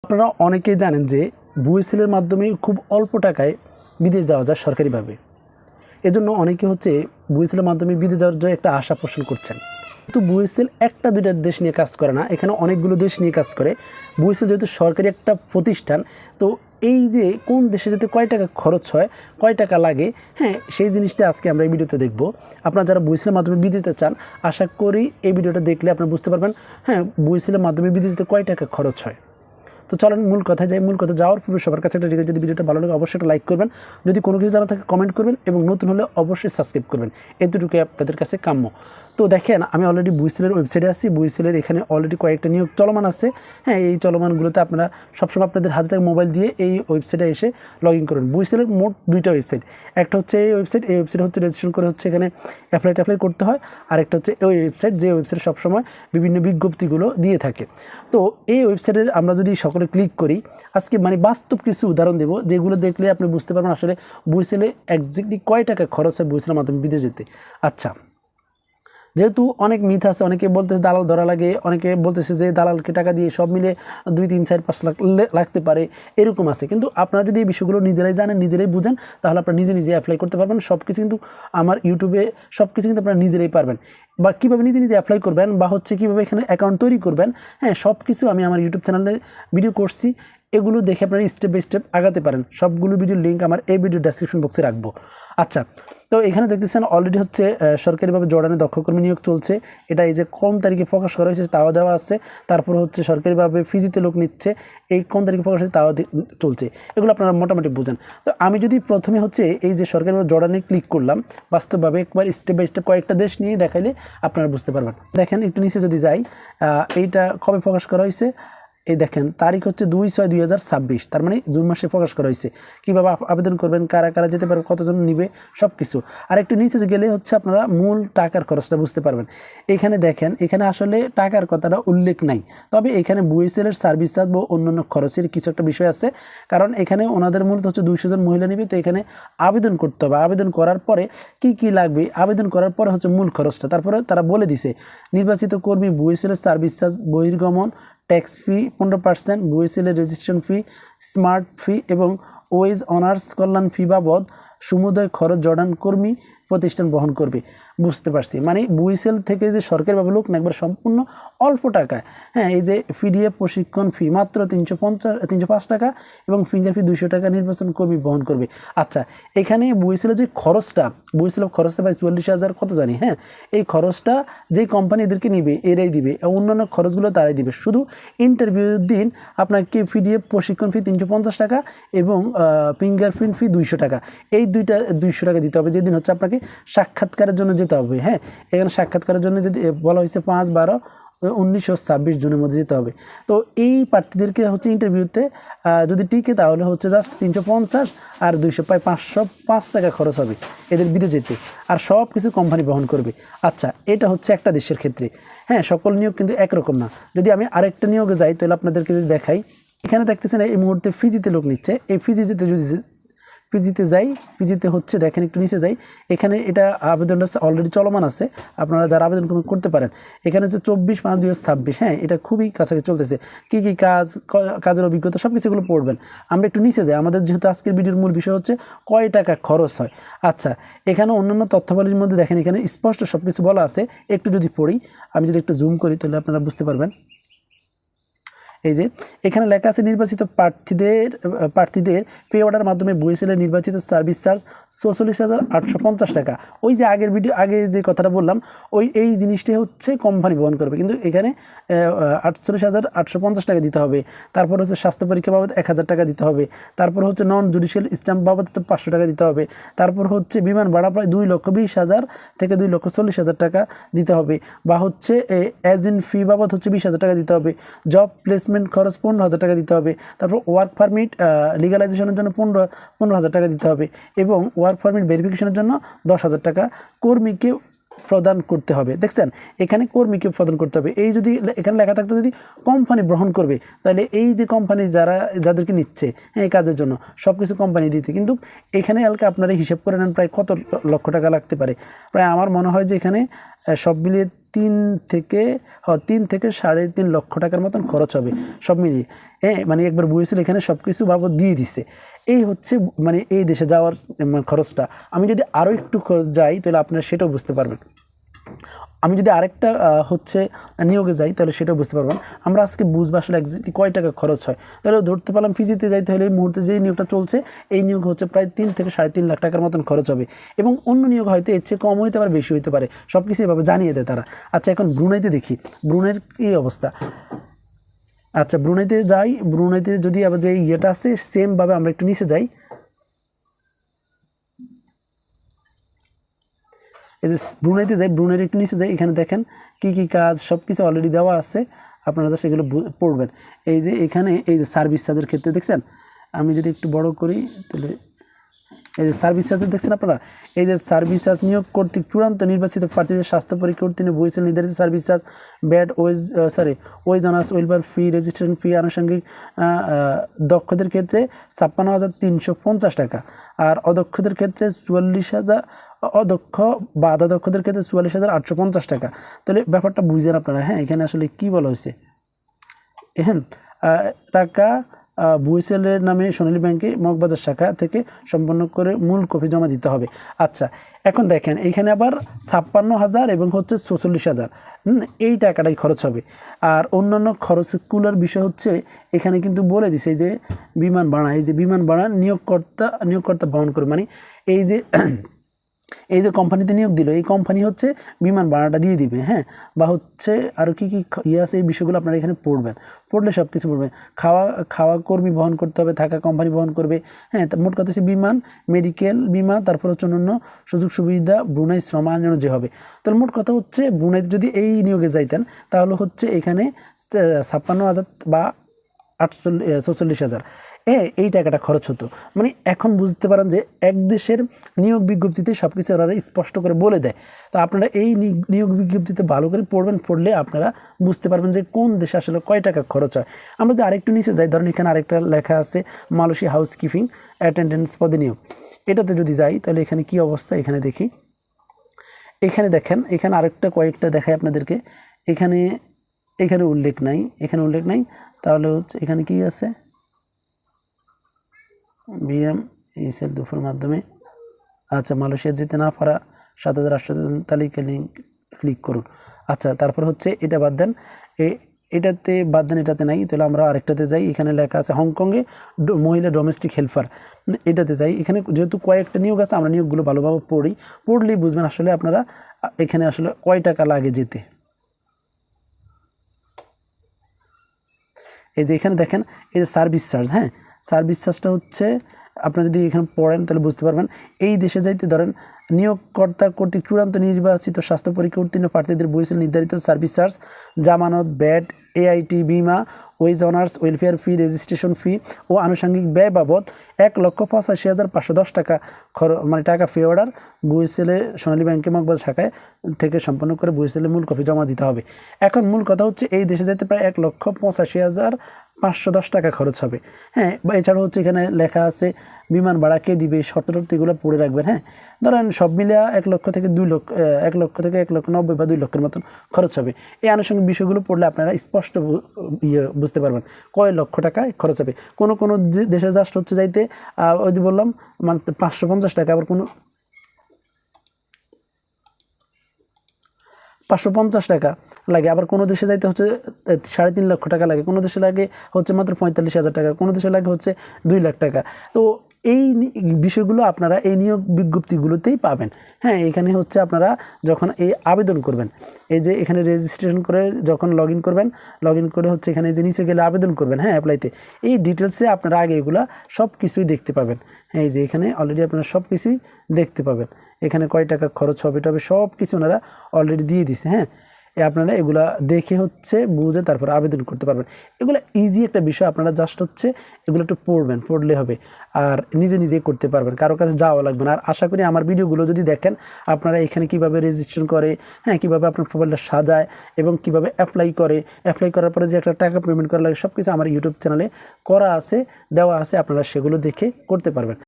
আপনারা অনেকেই জানেন যে বুয়েসেলের মাধ্যমে খুব অল্প টাকায় বিদেশ যাওয়া যায় সরকারিভাবে। এজন্য অনেকে বুয়েসেলের মাধ্যমে বিদেশ যাওয়ার জন্য একটা আশা পোষণ করছেন। কিন্তু বুয়েসেল একটা দুইটা দেশ নিয়ে কাজ করে না, এখানে অনেকগুলো দেশ নিয়ে কাজ করে। বুয়েসেল যেহেতু সরকারি একটা প্রতিষ্ঠান, তো এই যে কোন দেশে যেতে কয় টাকা খরচ হয়, কয় টাকা লাগে, সেই জিনিসটা আজকে আমরা এই ভিডিওতে দেখব। আপনারা যারা বুয়েসেলের মাধ্যমে বিদেশ যেতে চান, আশা করি এই ভিডিওটা দেখলে আপনারা বুঝতে পারবেন বুয়েসেলের মাধ্যমে বিদেশ যেতে কয় টাকা খরচ হয়। তো চলেন মূল কথায় যাই। মূল কথা যাওয়ার পূর্বে সবার কাছে একটা রিকোয়েস্ট, যদি ভিডিওটা ভালো লাগে অবশ্যই একটা লাইক করবেন, যদি কোনো কিছু জানা থাকে কমেন্ট করবেন এবং নতুন হলে অবশ্যই সাবস্ক্রাইব করবেন। এতটুকুই আপনাদের কাছে কাম্য। তো দেখেন, আমি অলরেডি বুয়েসেলের ওয়েবসাইটে আছি। বুয়েসেলের এখানে অলরেডি কয়েকটা নিয়োগ চলমান আছে। এই চলমানগুলোতে আপনারা সবসময় আপনাদের হাতে থেকে মোবাইল দিয়ে এই ওয়েবসাইটে এসে লগ ইন করবেন। বুয়েসেলের মোট দুইটা ওয়েবসাইট, একটা হচ্ছে এই ওয়েবসাইট রেজিস্ট্রেশন করে এখানে অ্যাপ্লাই করতে হয়, আর একটা হচ্ছে ওই ওয়েবসাইট, যে ওয়েবসাইটে সবসময় বিভিন্ন বিজ্ঞপ্তিগুলো দিয়ে থাকে। তো এই ওয়েবসাইটের আমরা যদি সকলে ক্লিক করি, আজকে বাস্তব কিছু উদাহরণ দেব, যেগুলো দেখলে আপনি বুঝতে পারবেন আসলে বুয়েসেলে এক্স্যাক্টলি কয় টাকা খরচ হয় বুয়েসেলের মাধ্যমে বিদেশ যেতে। আচ্ছা, যেহেতু অনেক মিথ আছে, অনেকে বলতেছে দালাল ধরা লাগে, অনেকে বলতেছে যে দালালকে টাকা দিয়ে সব মিলে 2, 3, 4, 5 লাখ লাগতে পারে, এরকম আছে। কিন্তু আপনারা যদি এই বিষয়গুলো নিজেরাই জানেন, নিজেরাই বুঝেন, তাহলে আপনারা নিজে অ্যাপ্লাই করতে পারবেন। সব কিছু কিন্তু আমার ইউটিউবে সব কিছু কিন্তু আপনারা নিজেরাই পারবেন। বা কীভাবে নিজে অ্যাপ্লাই করবেন, বা কীভাবে এখানে অ্যাকাউন্ট তৈরি করবেন, সব কিছু আমি আমার ইউটিউব চ্যানেলে ভিডিও করছি। এগুলো দেখে আপনারা স্টেপ বাই স্টেপ আগাতে পারেন। সবগুলো ভিডিওর লিঙ্ক আমার এই ভিডিও ডেসক্রিপশন বক্সে রাখবো। আচ্ছা, তো এখানে দেখতেছেন অলরেডি সরকারিভাবে জর্ডানে দক্ষ কর্মী নিয়োগ চলছে। এটা এই যে কোন তারিখে প্রকাশ করা হয়েছে তাও দেওয়া আছে। তারপর সরকারিভাবে ফিজিতে লোক নিচ্ছে, এই কোন তারিখে প্রকাশ হয়েছে তাও চলছে। এগুলো আপনারা মোটামুটি বুঝেন। তো আমি যদি প্রথমে এই যে সরকারিভাবে জর্ডানে ক্লিক করলাম, বাস্তবভাবে একবার স্টেপ বাই স্টেপ কয়েকটা দেশ নিয়ে দেখাইলে আপনারা বুঝতে পারবেন। দেখেন একটু নিচে যদি যাই, এইটা কবে প্রকাশ করা হয়েছে, এই দেখেন তারিখ 2/6/2026, তার মানে জুন মাসে প্রকাশ করা হয়েছে। কীভাবে আবেদন করবেন, কারা কারা যেতে পারবে, কতজন নিবে, সব কিছু। আর একটু নিচে গেলে আপনারা মূল টাকার খরচটা বুঝতে পারবেন। এখানে দেখেন, এখানে আসলে টাকার কথাটা উল্লেখ নাই, তবে এখানে বুয়েসেলের সার্ভিস চার্জ বা অন্যান্য খরচের কিছু একটা বিষয় আছে। কারণ এখানে ওনাদের মূলত 200 জন মহিলা নিবে, তো এখানে আবেদন করতে হবে। আবেদন করার পরে কি লাগবে, আবেদন করার পরে মূল খরচটা। তারপরে তারা বলে দিছে নির্বাচিত কর্মী বুয়েসেলের সার্ভিস চার্জ, বহির্গমন, ট্যাক্স ফি 15%, বুয়েসেলের রেজিস্ট্রেশন ফি, স্মার্ট ফি এবং ওয়েজ অনার্স কল্যাণ ফি বাবদ সমুদয় খরচ জর্ডান কর্মী প্রতিষ্ঠান বহন করবে। বুঝতে পারছি, বুয়েসেল থেকে যে সরকারিভাবে লোক না, একবার সম্পূর্ণ অল্প টাকায়। এই যে পিডিএফ প্রশিক্ষণ ফি মাত্র 305 টাকা এবং ফিঙ্গার ফি 200 টাকা নির্বাচন কর্মী বহন করবে। আচ্ছা, এখানে বুয়েসেলের যে খরচটা, বুয়েসেলের খরচটা ভাই 44,000 কত জানি। এই খরচটা যে কোম্পানি এদেরকে নিবে এরাই দিবে, অন্যান্য খরচগুলো তারাই দিবে। শুধু ইন্টারভিউর দিন আপনাকে পিডিএফ প্রশিক্ষণ ফি 350 টাকা এবং ফিঙ্গারপ্রিন্ট ফি 200 টাকা, এই 200 টাকা দিতে হবে। যেদিন আপনাকে সাক্ষাৎকারের জন্য যেতে হবে। এখানে সাক্ষাৎকারের জন্য যদি বলা হয়েছে 5/12/1926 জুনের মধ্যে যেতে হবে। তো এই প্রার্থীদেরকে ইন্টারভিউতে যদি টিকে, তাহলে জাস্ট 350 আর 200 প্রায় 505 টাকা খরচ হবে এদের বিদেশ যেতে, আর সব কিছু কোম্পানি বহন করবে। আচ্ছা, এটা একটা দেশের ক্ষেত্রে। সকল নিয়োগ কিন্তু একরকম না। যদি আমি আরেকটা নিয়োগে যাই, তাহলে আপনাদেরকে যদি দেখাই, এখানে দেখতেছেন এই মুহূর্তে ফিজিতে লোক নিচ্ছে। এই ফিজিতে যদি পিজিতে যাই, পিজিতে দেখেন একটু নিচে যাই, এখানে এটা আবেদনটা অলরেডি চলমান আছে, আপনারা যারা আবেদন করতে পারেন। এখানে 24/5/2026, এটা খুবই কাছাকাছি চলতেছে। কী কাজের অভিজ্ঞতা সব কিছুগুলো পড়বেন। আমরা একটু নিচে যাই, আমাদের যেহেতু আজকের ভিডিওর মূল বিষয় কয় টাকা খরচ হয়। আচ্ছা, এখানে অন্যান্য তথ্যাবলীর মধ্যে দেখেন এখানে স্পষ্ট সব কিছু বলা আছে। একটু যদি পড়ি, আমি যদি একটু জুম করি, তাহলে আপনারা বুঝতে পারবেন। এই যে এখানে লেখা আছে নির্বাচিত প্রার্থীদের পে অর্ডার মাধ্যমে বুয়েসেলের নির্বাচিত সার্ভিস চার্জ 44,850 টাকা। ওই যে আগে যে কথাটা বললাম, এই জিনিসটি কোম্পানি বহন করবে, কিন্তু এখানে 48,850 টাকা দিতে হবে। তারপর স্বাস্থ্য পরীক্ষা বাবদ 1,000 টাকা দিতে হবে। তারপর নন জুডিশিয়াল স্ট্যাম্প বাবদ 500 টাকা দিতে হবে। তারপর বিমান ভাড়া প্রায় 2,20,000 থেকে 2,40,000 টাকা দিতে হবে। বা এজেন্ট ফি বাবদ 20,000 টাকা দিতে হবে। জব প্লেসমেন্ট খরচ 15,000 টাকা দিতে হবে। তারপর ওয়ার্ক পারমিট লিগালাইজেশনের জন্য 15,000 টাকা দিতে হবে এবং ওয়ার্ক পারমিট ভেরিফিকেশনের জন্য 10,000 টাকা কর্মীকে প্রদান করতে হবে। দেখছেন, এখানে কর্মীকে প্রদান করতে হবে। এই যদি এখানে লেখা থাকতো যদি কোম্পানি গ্রহণ করবে, তাহলে এই যে কোম্পানি যাদেরকে নিচ্ছে এই কাজের জন্য সব কিছু কোম্পানি দিতে, কিন্তু এখানে হালকা আপনারা হিসাব করে নেন প্রায় কত লক্ষ টাকা লাগতে পারে। প্রায় আমার মনে হয় যে এখানে সব মিলিয়ে তিন থেকে 3.5 লক্ষ টাকার মতন খরচ হবে সব মিলিয়ে। মানে একবার বুয়েছিল এখানে সব কিছু বাবদ দিয়ে দিছে। এই হচ্ছে মানে এই দেশে যাওয়ার খরচটা। আমি যদি আরও একটু যাই তাহলে আপনারা সেটাও বুঝতে পারবেন। আমি যদি আরেকটা হচ্ছে নিয়োগে যাই তাহলে সেটাও বুঝতে পারবেন। আমরা আজকে বুঝবো আসলে এক্স্যাক্টলি কয় টাকা খরচ হয়। তাহলে ধরতে পারলাম পিজিতে যাইতে হলে এই মুহূর্তে যে নিয়োগটা চলছে এই নিয়োগ হচ্ছে প্রায় 3 থেকে 3.5 লাখ টাকার মতন খরচ হবে, এবং অন্য নিয়োগ হয়তো এর চেয়ে কম হইতে পারে, বেশি হইতে পারে, সব কিছু এভাবে জানিয়ে দেয় তারা। আচ্ছা, এখন ব্রুনাইতে দেখি ব্রুনাইয়ের কী অবস্থা। আচ্ছা, ব্রুনাইতে যাই। ব্রুনাইতে যদি আবার যে ইয়েটা আছে সেমভাবে আমরা একটু নিচে যাই। এই যে ব্রুনাইতে যাই, ব্রুনাইয়ের একটু নিচে যাই, এখানে দেখেন কি কি কাজ সব কিছু অলরেডি দেওয়া আছে, আপনারা জাস্ট এগুলো পড়বেন। এই যে এখানে এই যে সার্ভিস চার্জের ক্ষেত্রে দেখছেন, আমি যদি একটু বড় করি তাহলে এই যে সার্ভিস চার্জ দেখছেন আপনারা। এই যে সার্ভিস চার্জ নিয়োগ কর্তৃক চূড়ান্ত নির্বাচিত প্রার্থীদের স্বাস্থ্য পরীক্ষা উত্তীর্ণ বইয়েছিল নির্ধারিত service charge, bad wedge earners welfare fee, registration ফি, আনুষঙ্গিক দক্ষদের ক্ষেত্রে 56,350 টাকা, আর অদক্ষদের ক্ষেত্রে 44,000, অদক্ষ বা আধা দক্ষদের ক্ষেত্রে 44,850 টাকা। তাহলে ব্যাপারটা বুঝলেন আপনারা। হ্যাঁ, এখানে আসলে কি বলা হয়েছে, হ্যাঁ টাকা বুয়েসেলের নামে সোনালী ব্যাংকে মগবাজার শাখা থেকে সম্পন্ন করে মূল কপি জমা দিতে হবে। আচ্ছা, এখন দেখেন এইখানে আবার 56,000 এবং হচ্ছে 46,000 এই টাকাটাই খরচ হবে। আর অন্যান্য খরচগুলোর বিষয় হচ্ছে এখানে কিন্তু বলে দিছে যে বিমান ভাড়া, এই যে বিমান ভাড়া নিয়োগকর্তা বহন করে, মানে এই যে কোম্পানিতে নিয়োগ দিল এই কোম্পানি হচ্ছে বিমান ভাড়াটা দিয়ে দিবে। হ্যাঁ, বা হচ্ছে আরও কী কী ইয়ে আছে এই বিষয়গুলো আপনারা এখানে পড়লে সব কিছু পড়বেন। খাওয়া কর্মী বহন করতে হবে, থাকা কোম্পানি বহন করবে। হ্যাঁ, মোট কথা হচ্ছে বিমান, মেডিকেল বিমা, তারপর হচ্ছে অন্যান্য সুযোগ সুবিধা ব্রুনাই শ্রম আইন অনুযায়ী হবে। তাহলে মোট কথা হচ্ছে ব্রুনাইতে যদি এই নিয়োগে যাইতেন তাহলে হচ্ছে এখানে 56,000 বা 46,000 এই টাকাটা খরচ হতো। মানে এখন বুঝতে পারেন যে এক দেশের নিয়োগ বিজ্ঞপ্তিতে সব কিছু ওরা স্পষ্ট করে বলে দেয়। তো আপনারা এই নিয়োগ বিজ্ঞপ্তিতে ভালো করে পড়বেন, পড়লে আপনারা বুঝতে পারবেন যে কোন দেশে আসলে কয় টাকা খরচ হয়। আমরা যদি আরেকটু নিচে যাই, ধরেন এখানে আরেকটা লেখা আছে মালয়েশিয়া হাউসকিপিং অ্যাটেন্ডেন্স পদে নিয়োগ। এটাতে যদি যাই তাহলে এখানে কি অবস্থা এখানে দেখি। এখানে দেখেন, এখানে কয়েকটা দেখায় আপনাদেরকে। এখানে উল্লেখ নাই, তাহলে হচ্ছে এখানে কি আছে, BMESL দুপুর মাধ্যমে। আচ্ছা, মালয়েশিয়া যেতে না পারা 7,800 তালিকা লিঙ্ক ক্লিক করুন। আচ্ছা, তারপর হচ্ছে এটা বাদ দেন, এটাতে নাই। তাহলে আমরা আরেকটাতে যাই। এখানে লেখা আছে হংকংয়ে মহিলা ডোমেস্টিক হেল্পার, এটাতে যাই। এখানে যেহেতু কয়েকটা নিয়োগ আছে, আমরা নিয়োগগুলো ভালোভাবে পড়লেই বুঝবেন আসলে আপনারা এখানে আসলে কয় টাকা লাগে যেতে। এই যে এখানে দেখেন এই যে সার্ভিস চার্জ, হ্যাঁ সার্ভিস চার্জটা হচ্ছে আপনারা যদি এখানে পড়েন তাহলে বুঝতে পারবেন। এই দেশে যাইতে ধরেন নিয়োগকর্তা কর্তৃক চূড়ান্ত নির্বাচিত স্বাস্থ্য পরীক্ষা উত্তীর্ণ প্রার্থীদের বইয়েছিল নির্ধারিত সার্ভিস চার্জ, জামানত, ব্যাড, AIT বিমা, wage earners welfare fee, registration fee ও আনুষঙ্গিক ব্যয় বাবদ 1,85,10 টাকা মানে টাকা ফি অর্ডার বুয়েসেলে সোনালী ব্যাংকে মগবাজার শাখায় থেকে সম্পন্ন করে বুয়েসেলে মূল কপি জমা দিতে হবে। এখন মূল কথা হচ্ছে এই দেশে যেতে প্রায় 1,85,510 টাকা খরচ হবে। হ্যাঁ, এছাড়াও হচ্ছে এখানে লেখা আছে বিমান ভাড়া কে দিবে, শর্ত এগুলো পড়ে রাখবেন। হ্যাঁ, ধরেন সব মিলিয়ে 1 লক্ষ থেকে 1,90,000 বা 2 লক্ষের মতন খরচ হবে। এই আনুষঙ্গিক বিষয়গুলো পড়লে আপনারা স্পষ্ট বুঝতে পারবেন কয় লক্ষ টাকায় খরচ হবে। কোনো দেশে জাস্ট হচ্ছে যাইতে ওই যে বললাম মানে 550 টাকা, আবার কোনো 550 টাকা লাগে, আবার কোনো দেশে যাইতে হচ্ছে 3.5 লক্ষ টাকা লাগে, কোনো দেশে লাগে হচ্ছে মাত্র 45,000 টাকা, কোনো দেশে লাগে হচ্ছে 2 লাখ টাকা। তো এই বিষয়গুলো আপনারা এই নিয়োগ বিজ্ঞপ্তিগুলোতেই পাবেন। হ্যাঁ, এখানে হচ্ছে আপনারা যখন এই আবেদন করবেন, এই যে এখানে রেজিস্ট্রেশন করে যখন লগ ইন করে হচ্ছে এখানে যে নিচে গেলে আবেদন করবেন, হ্যাঁ অ্যাপ্লাইতে, এই ডিটেলসে আপনারা আগে এগুলো সব কিছুই দেখতে পাবেন। হ্যাঁ, এই যে এখানে অলরেডি আপনারা সব কিছুই দেখতে পাবেন, এখানে কয় টাকা খরচ হবে টবে সব কিছু ওনারা অলরেডি দিয়ে দিছে। হ্যাঁ, আপনারা এগুলা দেখে হচ্ছে বুঝে তারপর আবেদন করতে পারবেন। এগুলো ইজি একটা বিষয়, আপনারা জাস্ট হচ্ছে এগুলো একটু পড়লে হবে, আর নিজে করতে পারবেন, কারো কাছে যাওয়া লাগবে না। আর আশা করি আমার ভিডিওগুলো যদি দেখেন আপনারা এখানে কিভাবে রেজিস্ট্রেশন করে, হ্যাঁ কীভাবে আপনার প্রোফাইলটা সাজায় এবং কিভাবে অ্যাপ্লাই করার পরে যে একটা টাকা পেমেন্ট করা লাগে সব কিছু আমার ইউটিউব চ্যানেলে দেওয়া আছে, আপনারা সেগুলো দেখে করতে পারবেন।